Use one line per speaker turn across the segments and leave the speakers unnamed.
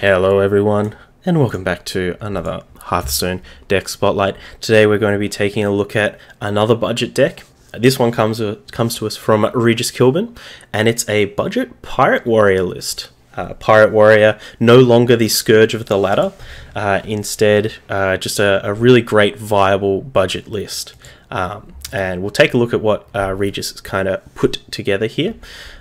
Hello everyone, and welcome back to another Hearthstone deck spotlight. Today we're going to be taking a look at another budget deck. This one comes to us from RegisKillbin, and it's a budget Pirate Warrior list. Pirate Warrior, no longer the scourge of the ladder, instead just a really great viable budget list. And we'll take a look at what Regis has kind of put together here.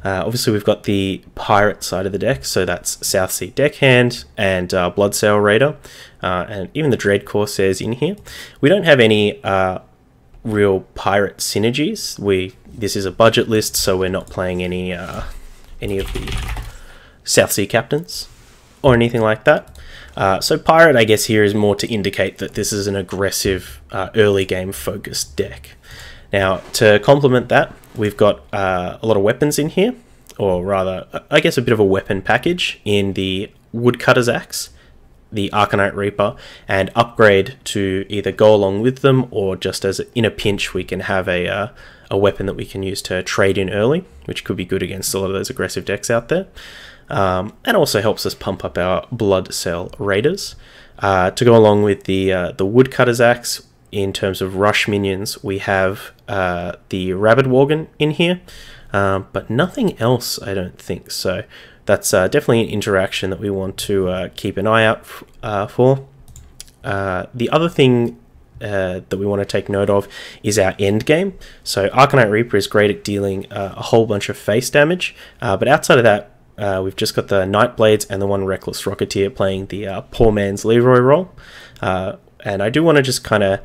Obviously we've got the pirate side of the deck, so that's Southsea Deckhand and Bloodsail Raider, and even the Dread Corsairs in here. We don't have any real pirate synergies. This is a budget list, so we're not playing any of the Southsea captains or anything like that. So pirate, I guess, here is more to indicate that this is an aggressive early game focused deck. Now, to complement that, we've got a lot of weapons in here, or rather, I guess a bit of a weapon package in the Woodcutter's Axe, the Arcanite Reaper, and upgrade to either go along with them, or just as in a pinch we can have a weapon that we can use to trade in early, which could be good against a lot of those aggressive decks out there. And also helps us pump up our Bloodsail Raiders. To go along with the Woodcutter's Axe, in terms of rush minions, we have the Rabid Worgen in here, but nothing else, I don't think. So that's definitely an interaction that we want to keep an eye out for. The other thing that we want to take note of is our end game. So Arcanite Reaper is great at dealing a whole bunch of face damage, but outside of that, we've just got the Nightblades and the one Reckless Rocketeer playing the poor man's Leroy role. And I do want to just kind of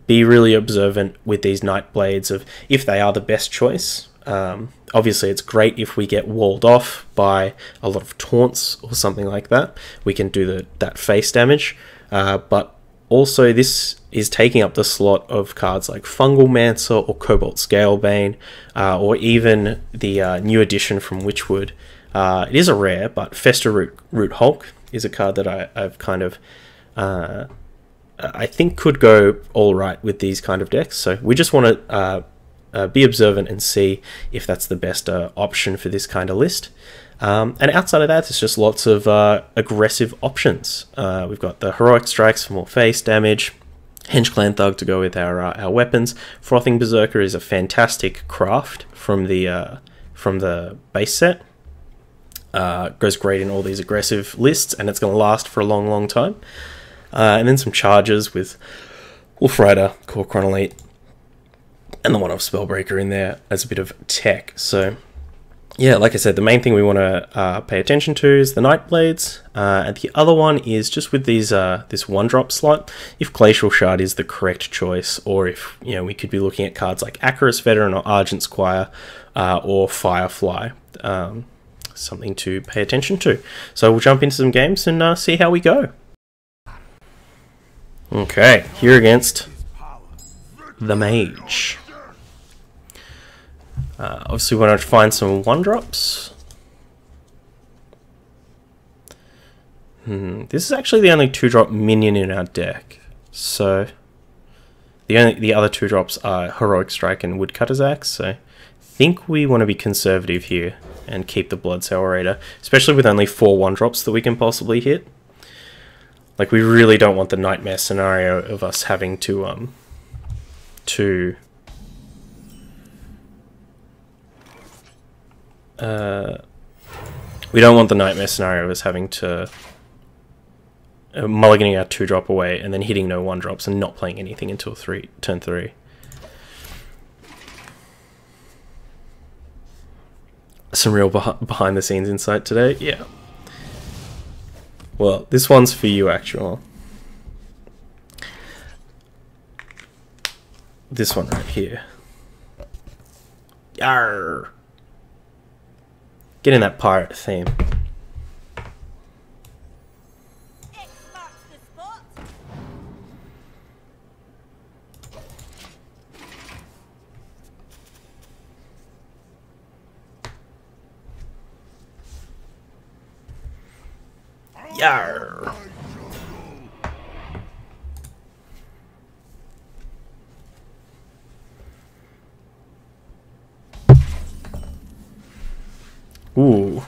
be really observant with these Nightblades of if they are the best choice. Obviously, it's great if we get walled off by a lot of taunts or something like that. We can do that face damage. But also, this is taking up the slot of cards like Fungal Mancer or Cobalt Scalebane, or even the new addition from Witchwood. It is a rare, but Fester Root Hulk is a card that I've kind of I think could go all right with these kind of decks. So we just want to be observant and see if that's the best option for this kind of list. And outside of that, it's just lots of aggressive options. We've got the Heroic Strikes for more face damage, Henge Clan Thug to go with our weapons. Frothing Berserker is a fantastic craft from the base set. Goes great in all these aggressive lists, and it's going to last for a long time. And then some charges with Wolf Rider, Core Chronolite, and the one-off Spellbreaker in there as a bit of tech. So yeah, like I said, the main thing we want to pay attention to is the Nightblades, and the other one is just with these this one-drop slot, if Glacial Shard is the correct choice, or if we could be looking at cards like Acheris Veteran or Argent Squire, or Firefly. Something to pay attention to. So we'll jump into some games and see how we go. Okay, here against the Mage. Obviously we want to find some one-drops. This is actually the only 2-drop minion in our deck. So the other 2-drops are Heroic Strike and Woodcutter's Axe. So I think we want to be conservative here and keep the Bloodsail Raider, especially with only 4 1-drops that we can possibly hit. Like, we really don't want the nightmare scenario of us having to we don't want the nightmare scenario of us having to mulliganing our 2-drop away and then hitting no 1-drops and not playing anything until turn 3. Some real behind the scenes insight today. Yeah. Well, this one's for you, actual. This one right here. Yarr! Get in that pirate theme. Yarr! Ooh.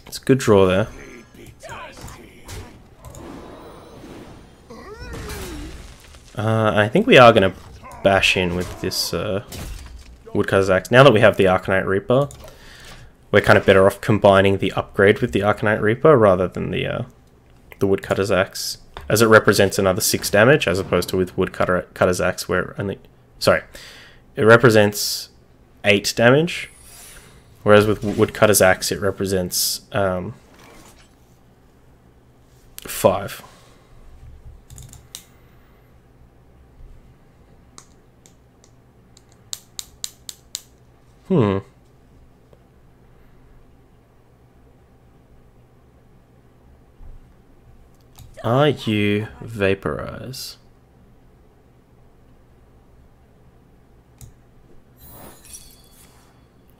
It's a good draw there. I think we are going to bash in with this Woodcutter's Axe. Now that we have the Arcanite Reaper, we're kind of better off combining the upgrade with the Arcanite Reaper rather than the Woodcutter's Axe, as it represents another 6 damage, as opposed to with Woodcutter's Axe where it represents 8 damage, whereas with Woodcutter's Axe it represents 5. Are you Vaporize?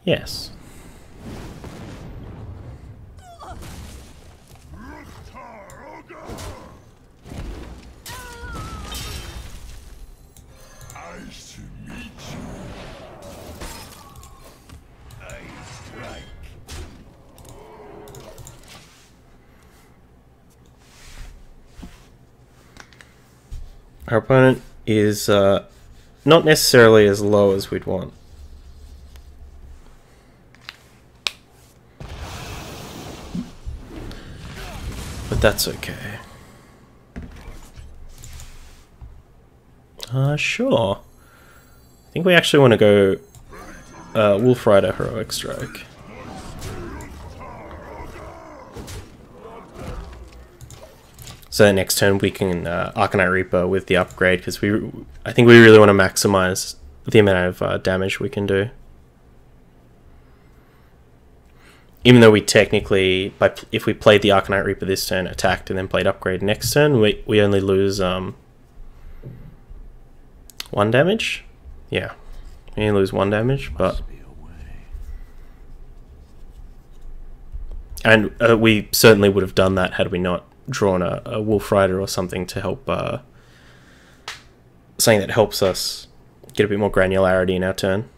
Yes. Our opponent is not necessarily as low as we'd want. But that's okay. Sure. I think we actually want to go Wolf Rider Heroic Strike. So next turn we can Arcanite Reaper with the upgrade, because I think we really want to maximize the amount of damage we can do. Even though we technically, if we played the Arcanite Reaper this turn, attacked, and then played upgrade next turn, we only lose 1 damage. Yeah, we only lose 1 damage, but and we certainly would have done that had we not drawn a Wolf Rider or something to help, something that helps us get a bit more granularity in our turn.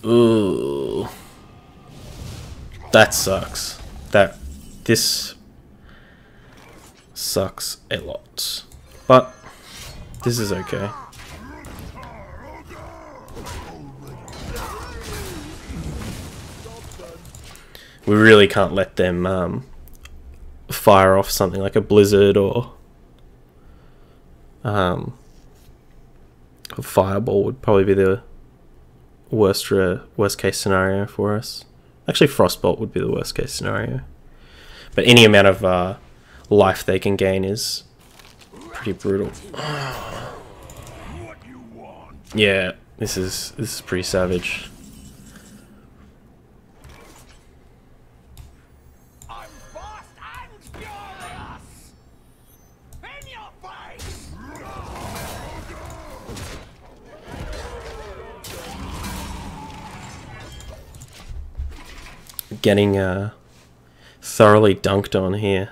Ooh. That sucks. This sucks a lot. But this is okay. We really can't let them fire off something like a blizzard or a fireball would probably be the worst case scenario for us. Actually, frostbolt would be the worst case scenario. But any amount of life they can gain is pretty brutal. Yeah, this is pretty savage. I'm fast and furious. In your face. Getting thoroughly dunked on here.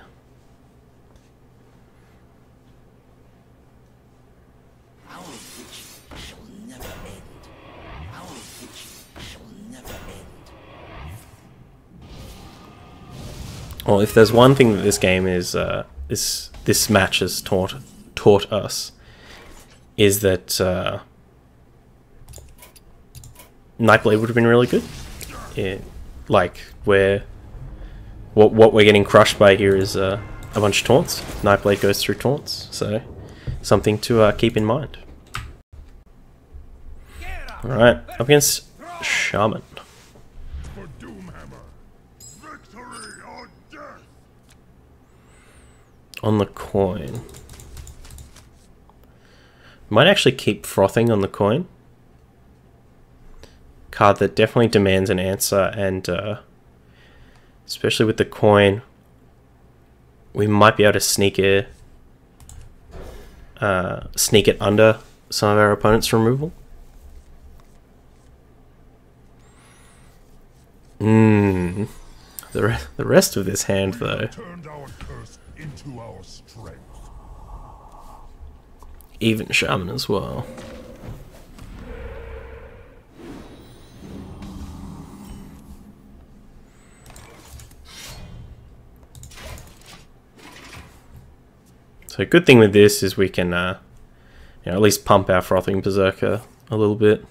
Well, if there's one thing that this game is, this match has taught us, is that Nightblade would have been really good. Like what we're getting crushed by here is a bunch of taunts. Nightblade goes through taunts, so something to keep in mind. All right, up against Shaman. On the coin. Might actually keep frothing on the coin. Card that definitely demands an answer, and especially with the coin, we might be able to sneak it under some of our opponent's removal. The rest of this hand, though. Into our strength. Even Shaman as well. So good thing with this is we can you know, at least pump our Frothing Berserker a little bit.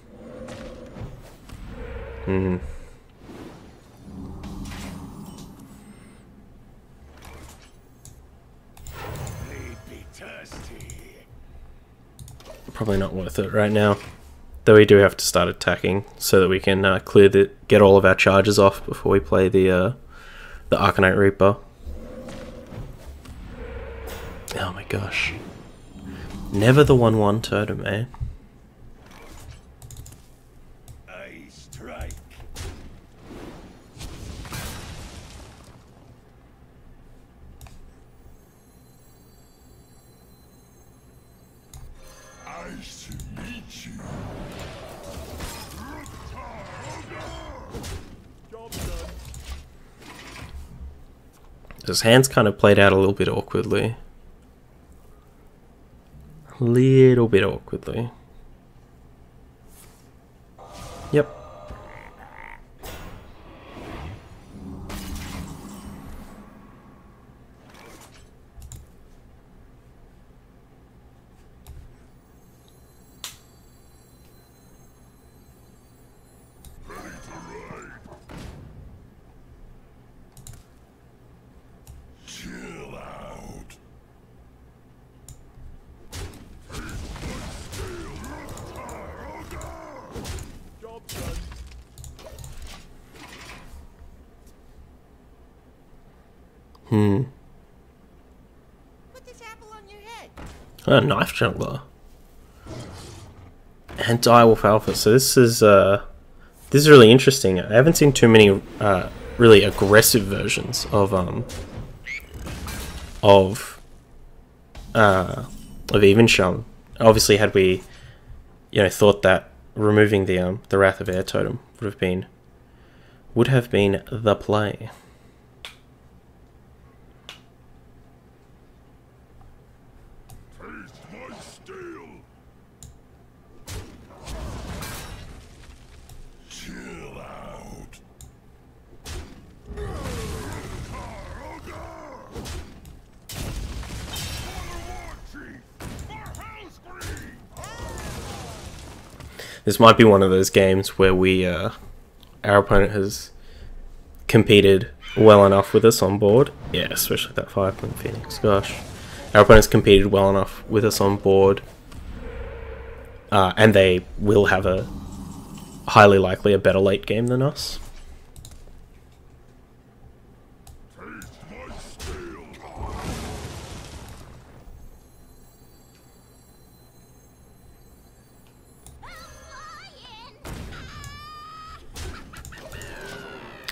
Probably not worth it right now, though we do have to start attacking so that we can get all of our charges off before we play the Arcanite Reaper. Oh my gosh. Never the 1/1 totem, eh?
I strike. Nice to meet you. Job done.
His hands kind of played out a little bit awkwardly. Little bit awkwardly. Yep.
Chill out. Job done. Put this apple on your head.
A knife juggler. And Direwolf Alpha. So this is really interesting. I haven't seen too many really aggressive versions of Evenshun. Obviously, had we, you know, thought that removing the Wrath of Air totem would have been the play.
Taste my steel. Chill out.
This might be one of those games where our opponent has competed well enough with us on board. Yeah, especially that Firepoint Phoenix. Gosh, our opponent's competed well enough with us on board, and they will have highly likely a better late game than us.
Taste my steel.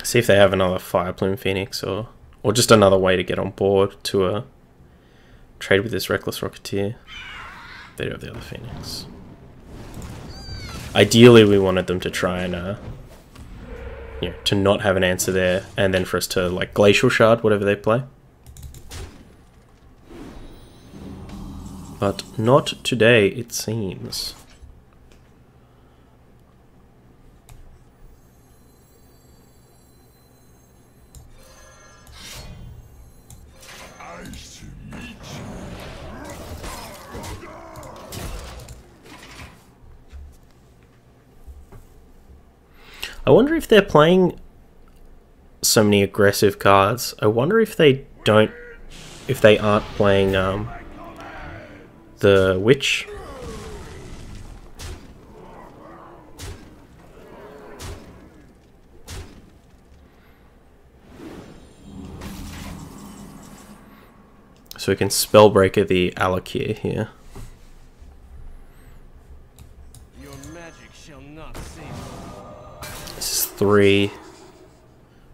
See if they have another Fire Plume Phoenix or just another way to get on board to trade with this Reckless Rocketeer. They do have the other Phoenix. Ideally, we wanted them to try and you know, to not have an answer there, and then for us to like Glacial Shard whatever they play. But not today, it seems.
Nice to meet you.
I wonder if they're playing so many aggressive cards. I wonder if they aren't playing the Witch. So we can Spellbreaker the Alakir here.
Your magic shall not save.
This is 3,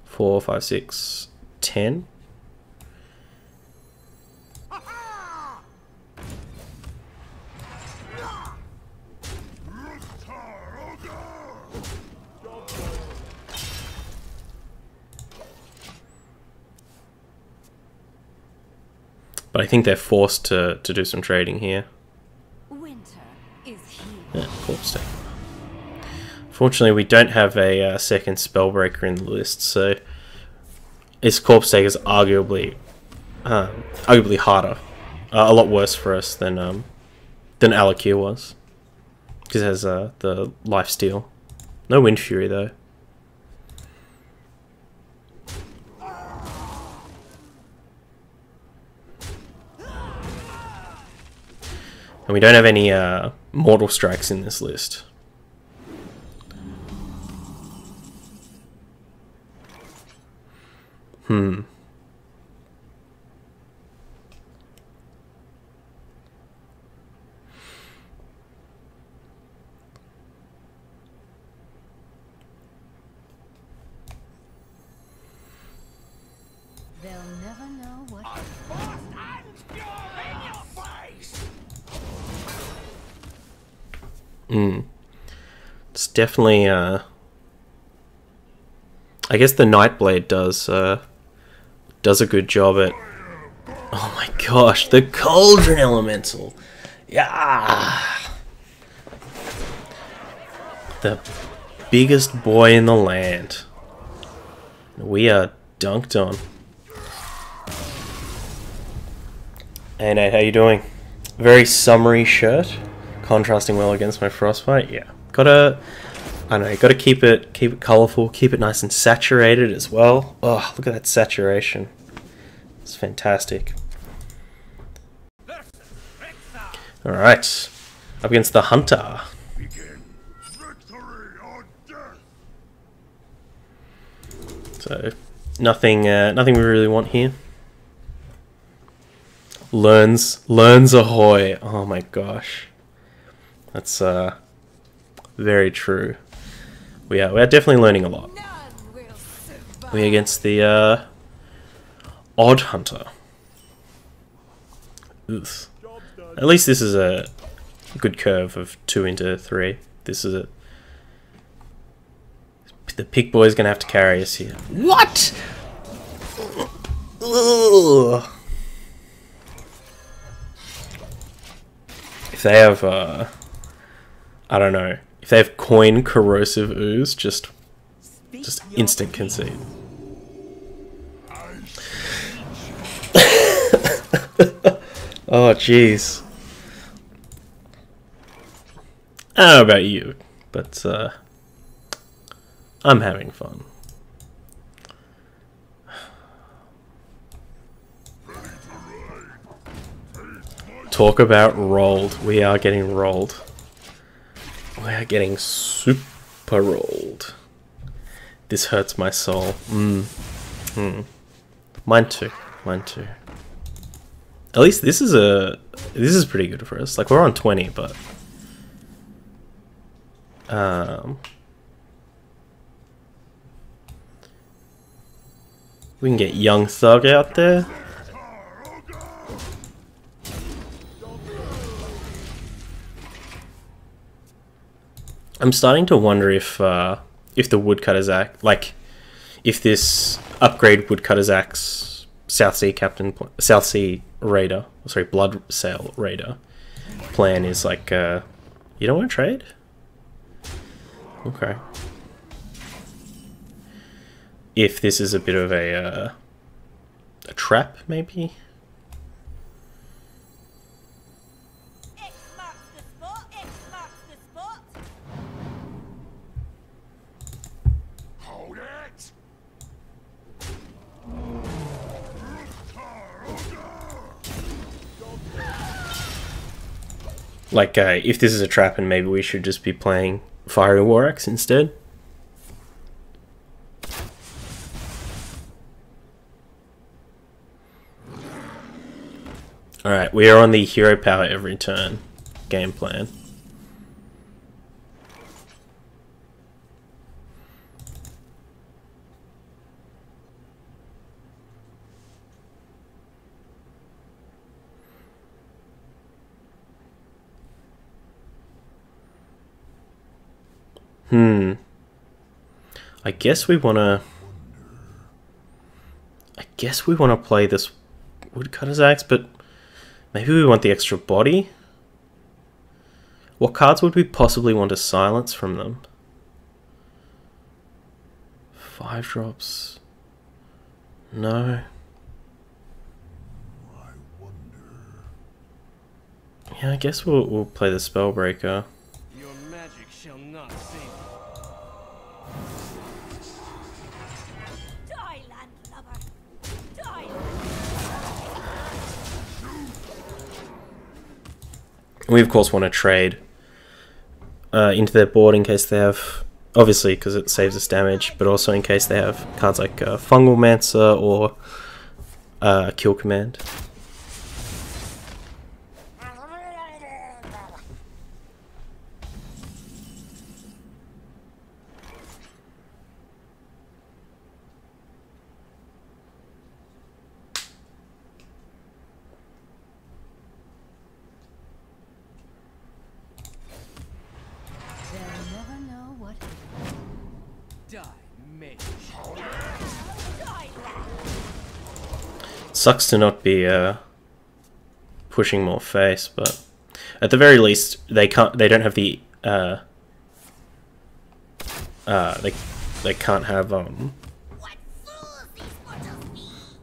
4, 5, 6, 10. But I think they're forced to do some trading here.
Winter is here.
Yeah, Corpse Taker. Fortunately, we don't have a second Spellbreaker in the list, so this Corpse Taker is arguably harder a lot worse for us than Alakir was, because it has the life steal. No Wind Fury though. And we don't have any Mortal Strikes in this list.
They'll never know what.
It's definitely I guess the Nightblade does a good job at. Oh my gosh, the Cauldron Elemental. Yeah. The biggest boy in the land. We are dunked on. Hey Nate, how you doing? Very summery shirt, contrasting well against my Frostbite. Yeah, I don't know, you gotta keep it colourful, keep it nice and saturated as well. Oh, look at that saturation. It's fantastic. Alright, up against the Hunter. So, nothing we really want here. Learns ahoy. Oh my gosh. That's very true. We are definitely learning a lot. We're against the Odd Hunter. Oof. At least this is a good curve of 2 into 3. This is it. The pig boy's gonna have to carry us here. What? Ugh. If they have, I don't know, if they have coin corrosive ooze, just instant concede. Oh, jeez. I don't know about you, but I'm having fun. Talk about rolled. We are getting rolled. We are getting super rolled. This hurts my soul. Mine too. Mine too. At least this is pretty good for us. Like, we're on 20, but we can get Young Thug out there. I'm starting to wonder if the Woodcutter's Axe, like, if this upgrade Woodcutter's Axe South Sea Raider, sorry, Blood Sail Raider plan is like, you don't want to trade? Okay. If this is a bit of a trap, maybe?
X marks the spot. X marks the spot.
Hold it!
Like, if this is a trap, and maybe we should just be playing Fiery War Axe instead. Alright, we are on the hero power every turn game plan. I guess we wanna play this Woodcutter's Axe, but maybe we want the extra body? What cards would we possibly want to silence from them? 5 drops. No. Yeah, I guess we'll play the Spellbreaker.
Your magic shall not save you.
Die, landlubber! Die!
We of course want to trade into their board in case they have, obviously because it saves us damage, but also in case they have cards like Fungal Mancer or Kill Command.
They'll never know what hit them.
Die, mage.
Die, lad!
Sucks to not be pushing more face, but at the very least they don't have the they can't have
What fools these mortals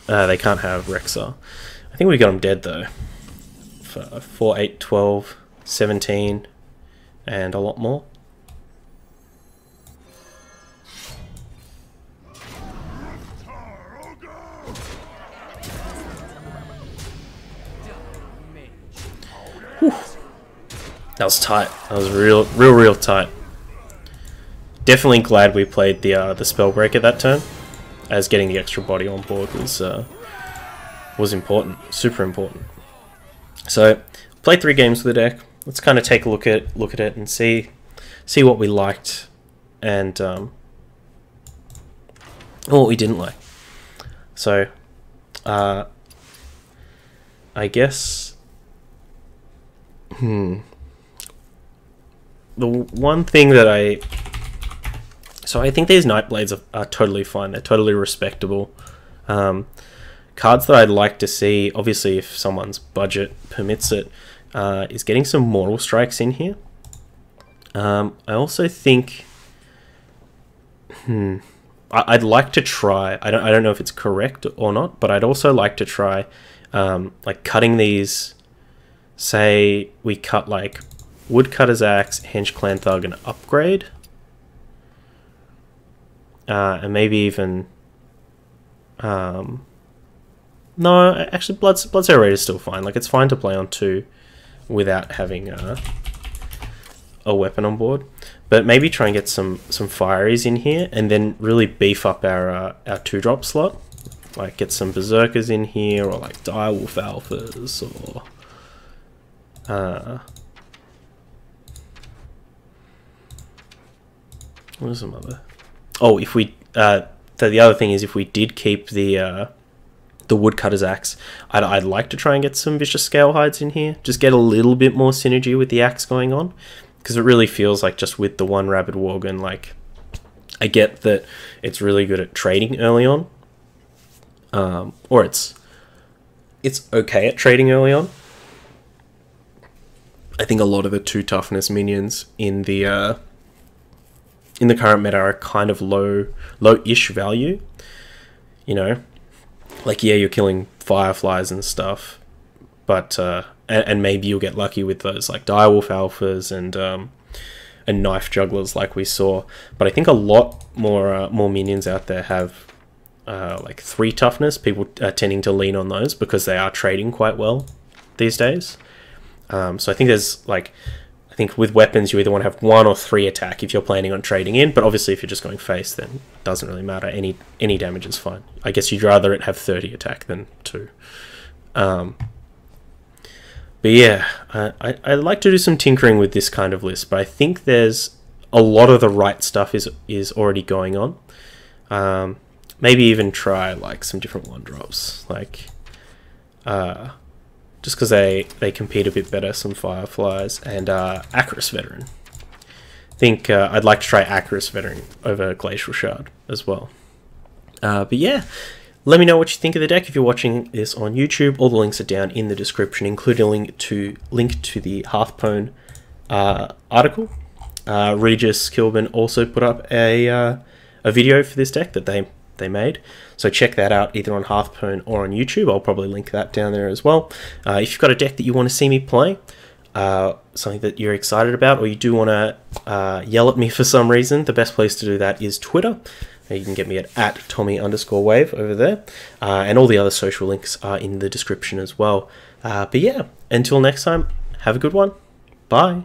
be!
they can't have Rexar. I think we got him dead though. For 4, 8, 12, 17 and a lot more. That was tight. That was real tight. Definitely glad we played the Spellbreaker that turn, as getting the extra body on board was important, super important. So, played 3 games with the deck. Let's kind of take a look at it and see what we liked and what we didn't like. So, I guess. The one thing that I think these Nightblades are totally fine. They're totally respectable. Cards that I'd like to see, obviously if someone's budget permits it, is getting some Mortal Strikes in here. I also think I'd like to try, I don't know if it's correct or not, but I'd also like to try like cutting these. Say we cut like Woodcutter's Axe, Henge Clan Thug, and Upgrade. And maybe even... no, actually Bloodsail Raid is still fine. Like, it's fine to play on 2 without having a weapon on board. But maybe try and get some Fireys in here, and then really beef up our 2-drop slot. Like, get some Berserkers in here, or like Direwolf Alphas, or... what is some other? Oh, if we so the other thing is if we did keep the Woodcutter's Axe, I'd like to try and get some Vicious Scalehides in here. Just get a little bit more synergy with the axe going on, because it really feels like just with the one Rabid Worgen, like I get that it's really good at trading early on, or it's okay at trading early on. I think a lot of the 2 toughness minions in the current meta are kind of low-ish value. You know, like yeah, you're killing Fireflies and stuff, but and maybe you'll get lucky with those like Direwolf Alphas and Knife Jugglers like we saw. But I think a lot more minions out there have like 3 toughness. People are tending to lean on those because they are trading quite well these days. So I think there's like, I think with weapons you either want to have 1 or 3 attack if you're planning on trading in, but obviously if you're just going face, then it doesn't really matter. Any damage is fine. I guess you'd rather it have 30 attack than 2. But yeah, I'd like to do some tinkering with this kind of list, but I think there's a lot of the right stuff is already going on. Maybe even try like some different 1-drops, like just because they compete a bit better, some Fireflies, and Acrius Veteran. I think I'd like to try Acrius Veteran over Glacial Shard as well. But yeah, let me know what you think of the deck if you're watching this on YouTube. All the links are down in the description, including a link to the Hearthstone article. RegisKillbin also put up a video for this deck that they made. So check that out either on Hearthstone or on YouTube. I'll probably link that down there as well. If you've got a deck that you want to see me play, something that you're excited about, or you do want to yell at me for some reason, the best place to do that is Twitter. You can get me at Tommy_Wave over there, and all the other social links are in the description as well. But yeah, until next time, have a good one. Bye.